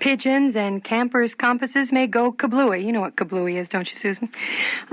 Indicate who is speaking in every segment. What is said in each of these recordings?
Speaker 1: Pigeons and campers' compasses may go kablooey. You know what kablooey is, don't you, Susan?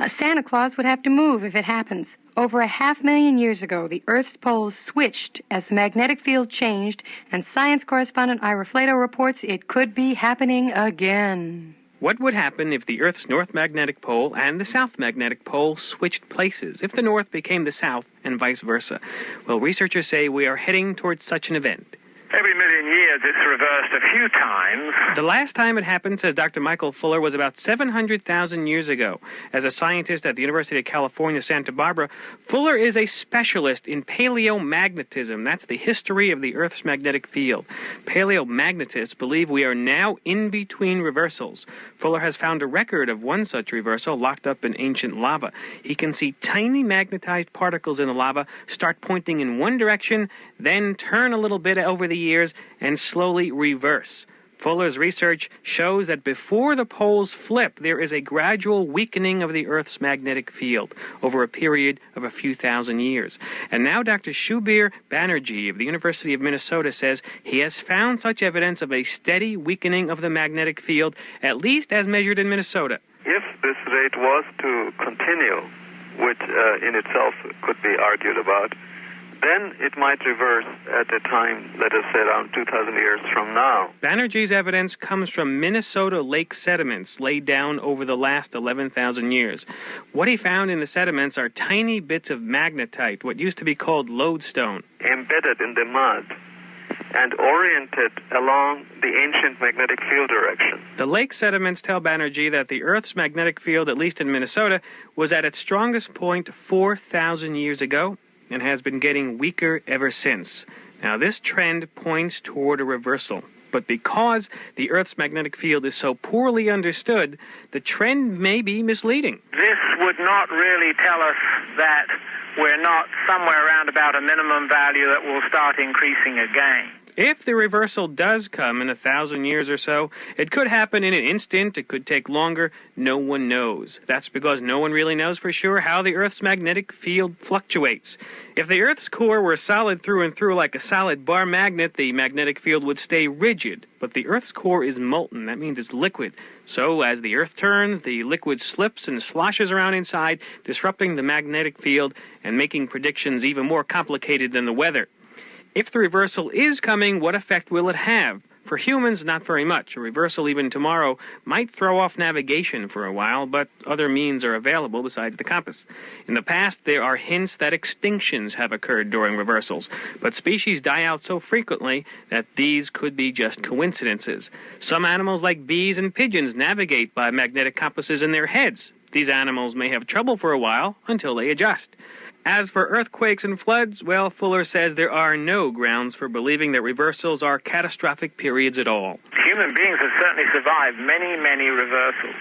Speaker 1: Santa Claus would have to move if it happens. Over 500,000 years ago, the Earth's poles switched as the magnetic field changed, and science correspondent Ira Flato reports it could be happening again.
Speaker 2: What would happen if the Earth's north magnetic pole and the south magnetic pole switched places, if the north became the south and vice versa? Well, researchers say we are heading towards such an event.
Speaker 3: Every million years it's reversed a few times.
Speaker 2: The last time it happened, says Dr. Michael Fuller, was about 700,000 years ago. As a scientist at the University of California, Santa Barbara, Fuller is a specialist in paleomagnetism. That's the history of the Earth's magnetic field. Paleomagnetists believe we are now in between reversals. Fuller has found a record of one such reversal locked up in ancient lava. He can see tiny magnetized particles in the lava start pointing in one direction, then turn a little bit over the years and slowly reverse. Fuller's research shows that before the poles flip, there is a gradual weakening of the Earth's magnetic field over a period of a few thousand years. And now Dr. Shubir Banerjee of the University of Minnesota says he has found such evidence of a steady weakening of the magnetic field, at least as measured in Minnesota.
Speaker 4: If this rate was to continue, which in itself could be argued about, then it might reverse at a time, let us say, around 2,000 years from now.
Speaker 2: Banerjee's evidence comes from Minnesota lake sediments laid down over the last 11,000 years. What he found in the sediments are tiny bits of magnetite, what used to be called lodestone,
Speaker 4: embedded in the mud and oriented along the ancient magnetic field direction.
Speaker 2: The lake sediments tell Banerjee that the Earth's magnetic field, at least in Minnesota, was at its strongest point 4,000 years ago, and has been getting weaker ever since. Now, this trend points toward a reversal. But because the Earth's magnetic field is so poorly understood, the trend may be misleading.
Speaker 3: This would not really tell us that we're not somewhere around about a minimum value that will start increasing again.
Speaker 2: If the reversal does come in 1,000 years or so, it could happen in an instant, it could take longer, no one knows. That's because no one really knows for sure how the Earth's magnetic field fluctuates. If the Earth's core were solid through and through like a solid bar magnet, the magnetic field would stay rigid. But the Earth's core is molten, that means it's liquid. So as the Earth turns, the liquid slips and sloshes around inside, disrupting the magnetic field and making predictions even more complicated than the weather. If the reversal is coming, what effect will it have? For humans, not very much. A reversal even tomorrow might throw off navigation for a while, but other means are available besides the compass. In the past, there are hints that extinctions have occurred during reversals, but species die out so frequently that these could be just coincidences. Some animals like bees and pigeons navigate by magnetic compasses in their heads. These animals may have trouble for a while until they adjust. As for earthquakes and floods, well, Fuller says there are no grounds for believing that reversals are catastrophic periods at all.
Speaker 3: Human beings have certainly survived many, many reversals.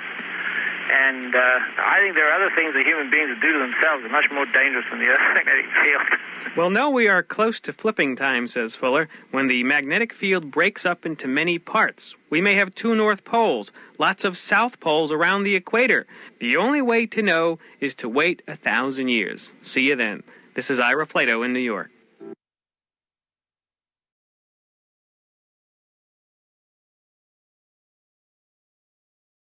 Speaker 3: And I think there are other things that human beings do to themselves that are much more dangerous than the Earth's magnetic field.
Speaker 2: Well, no, we are close to flipping time, says Fuller, when the magnetic field breaks up into many parts. We may have 2 north poles, lots of south poles around the equator. The only way to know is to wait 1,000 years. See you then. This is Ira Flato in New York.